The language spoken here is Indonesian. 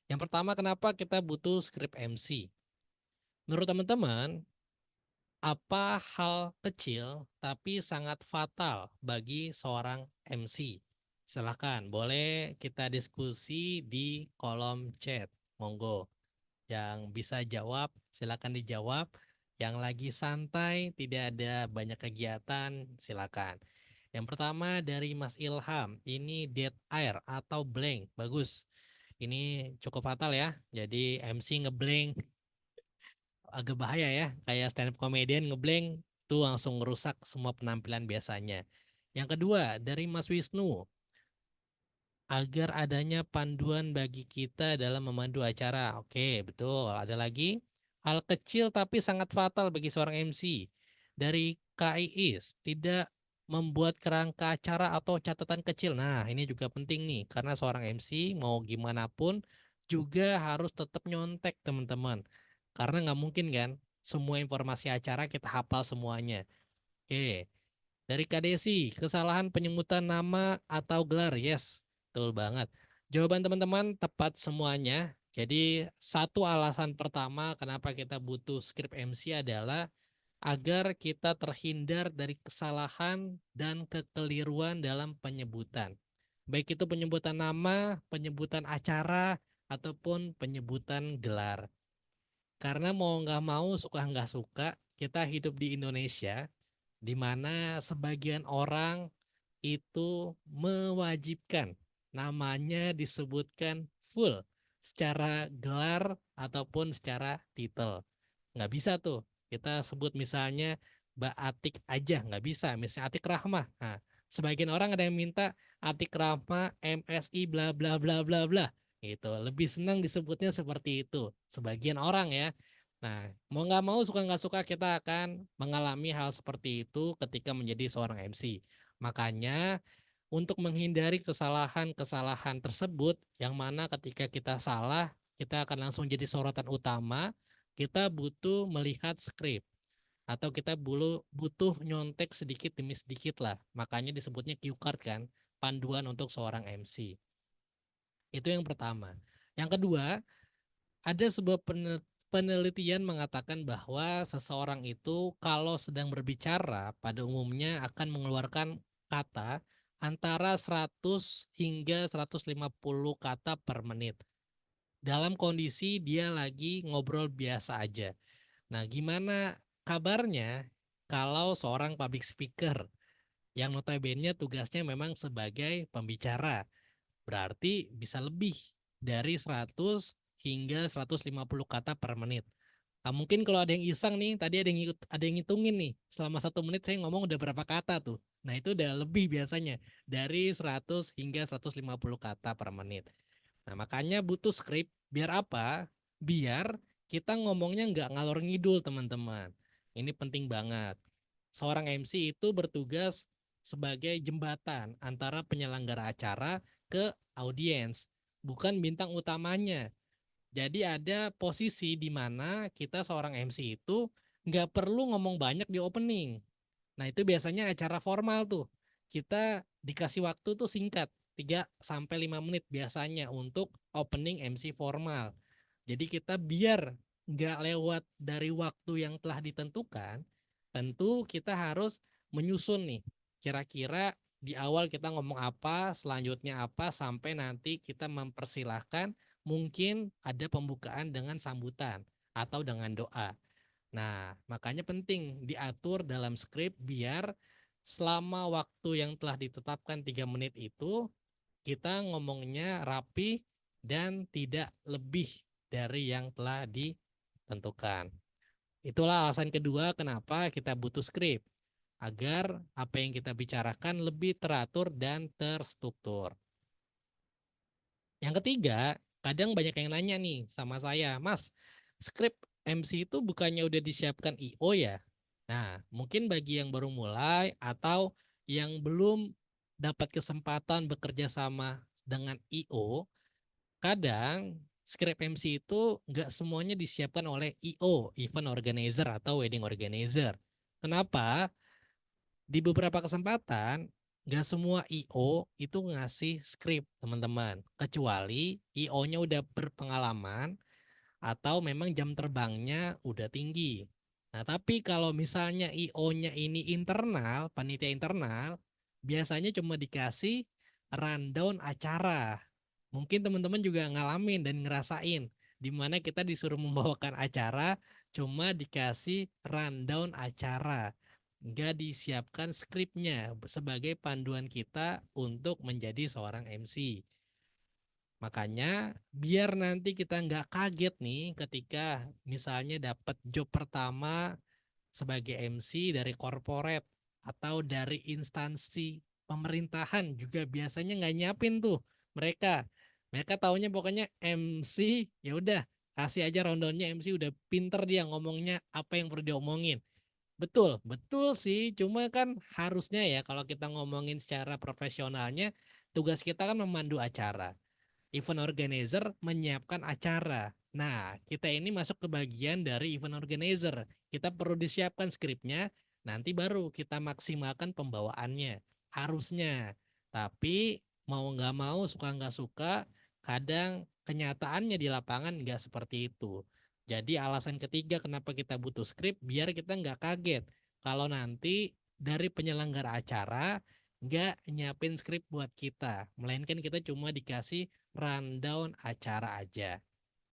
Yang pertama, kenapa kita butuh skrip MC? Menurut teman-teman, apa hal kecil tapi sangat fatal bagi seorang MC? Silahkan, boleh kita diskusi di kolom chat. Monggo, yang bisa jawab, silakan dijawab. Yang lagi santai, tidak ada banyak kegiatan, silakan. Yang pertama dari Mas Ilham, ini dead air atau blank. Bagus. Ini cukup fatal ya. Jadi MC ngeblank agak bahaya ya. Kayak stand up comedian ngeblank itu langsung ngerusak semua penampilan biasanya. Yang kedua dari Mas Wisnu, agar adanya panduan bagi kita dalam memandu acara. Oke, betul. Ada lagi hal kecil tapi sangat fatal bagi seorang MC. Dari KIIS, tidak membuat kerangka acara atau catatan kecil. Nah, ini juga penting nih karena seorang MC mau gimana pun juga harus tetap nyontek, teman-teman. Karena nggak mungkin kan semua informasi acara kita hafal semuanya. Oke. Dari Kak Desi, kesalahan penyebutan nama atau gelar. Yes, betul banget. Jawaban teman-teman tepat semuanya. Jadi satu alasan pertama kenapa kita butuh skrip MC adalah agar kita terhindar dari kesalahan dan kekeliruan dalam penyebutan. Baik itu penyebutan nama, penyebutan acara, ataupun penyebutan gelar. Karena mau nggak mau, suka nggak suka, kita hidup di Indonesia di mana sebagian orang itu mewajibkan namanya disebutkan full secara gelar ataupun secara titel. Nggak bisa tuh kita sebut misalnya Mbak Atik aja, nggak bisa. Misalnya Atik Rahmah. Nah, sebagian orang ada yang minta Atik Rahmah MSI bla bla bla bla bla. Gitu. Lebih senang disebutnya seperti itu. Sebagian orang ya. Nah, mau nggak mau, suka nggak suka, kita akan mengalami hal seperti itu ketika menjadi seorang MC. Makanya untuk menghindari kesalahan-kesalahan tersebut, yang mana ketika kita salah, kita akan langsung jadi sorotan utama, kita butuh melihat skrip. Atau kita butuh nyontek sedikit demi sedikit lah. Makanya disebutnya cue card kan, panduan untuk seorang MC. Itu yang pertama. Yang kedua, ada sebuah penelitian mengatakan bahwa seseorang itu kalau sedang berbicara pada umumnya akan mengeluarkan kata antara 100 hingga 150 kata per menit. Dalam kondisi dia lagi ngobrol biasa aja. Nah, gimana kabarnya kalau seorang public speaker yang notabene tugasnya memang sebagai pembicara? Berarti bisa lebih dari 100 hingga 150 kata per menit. Nah, mungkin kalau ada yang iseng nih, tadi ada yang ngitungin nih, selama 1 menit saya ngomong udah berapa kata tuh. Nah, itu udah lebih biasanya dari 100 hingga 150 kata per menit. Nah, makanya butuh skrip. Biar apa? Biar kita ngomongnya nggak ngalor ngidul, teman-teman. Ini penting banget. Seorang MC itu bertugas sebagai jembatan antara penyelenggara acara ke audiens, bukan bintang utamanya. Jadi ada posisi di mana kita seorang MC itu nggak perlu ngomong banyak di opening. Nah, itu biasanya acara formal tuh. Kita dikasih waktu tuh singkat, 3 sampai 5 menit biasanya untuk opening MC formal. Jadi kita biar nggak lewat dari waktu yang telah ditentukan, tentu kita harus menyusun nih. Kira-kira di awal kita ngomong apa, selanjutnya apa, sampai nanti kita mempersilahkan mungkin ada pembukaan dengan sambutan atau dengan doa. Nah, makanya penting diatur dalam skrip biar selama waktu yang telah ditetapkan 3 menit itu kita ngomongnya rapi dan tidak lebih dari yang telah ditentukan. Itulah alasan kedua kenapa kita butuh skrip, agar apa yang kita bicarakan lebih teratur dan terstruktur. Yang ketiga, kadang banyak yang nanya nih sama saya, Mas, skrip MC itu bukannya udah disiapkan IO ya? Nah, mungkin bagi yang baru mulai atau yang belum dapat kesempatan bekerja sama dengan IO, kadang skrip MC itu nggak semuanya disiapkan oleh IO, event organizer atau wedding organizer. Kenapa? Di beberapa kesempatan Nggak semua IO itu ngasih skrip, teman-teman. Kecuali IO-nya udah berpengalaman atau memang jam terbangnya udah tinggi. Nah, tapi kalau misalnya IO-nya ini internal, panitia internal, biasanya cuma dikasih rundown acara. Mungkin teman-teman juga ngalamin dan ngerasain di mana kita disuruh membawakan acara, cuma dikasih rundown acara. Nggak disiapkan skripnya sebagai panduan kita untuk menjadi seorang MC. Makanya biar nanti kita nggak kaget nih ketika misalnya dapat job pertama sebagai MC dari corporate atau dari instansi pemerintahan juga biasanya nggak nyiapin tuh mereka. Mereka taunya pokoknya MC ya udah kasih aja rundownnya MC udah pinter dia ngomongnya apa yang perlu diomongin. Betul, betul sih. Cuma kan harusnya ya kalau kita ngomongin secara profesionalnya tugas kita kan memandu acara. Event organizer menyiapkan acara. Nah, kita ini masuk ke bagian dari event organizer. Kita perlu disiapkan skripnya, nanti baru kita maksimalkan pembawaannya. Harusnya. Tapi mau nggak mau, suka nggak suka, kadang kenyataannya di lapangan nggak seperti itu. Jadi alasan ketiga kenapa kita butuh skrip, biar kita nggak kaget. Kalau nanti dari penyelenggara acara nggak nyiapin skrip buat kita. Melainkan kita cuma dikasih rundown acara aja.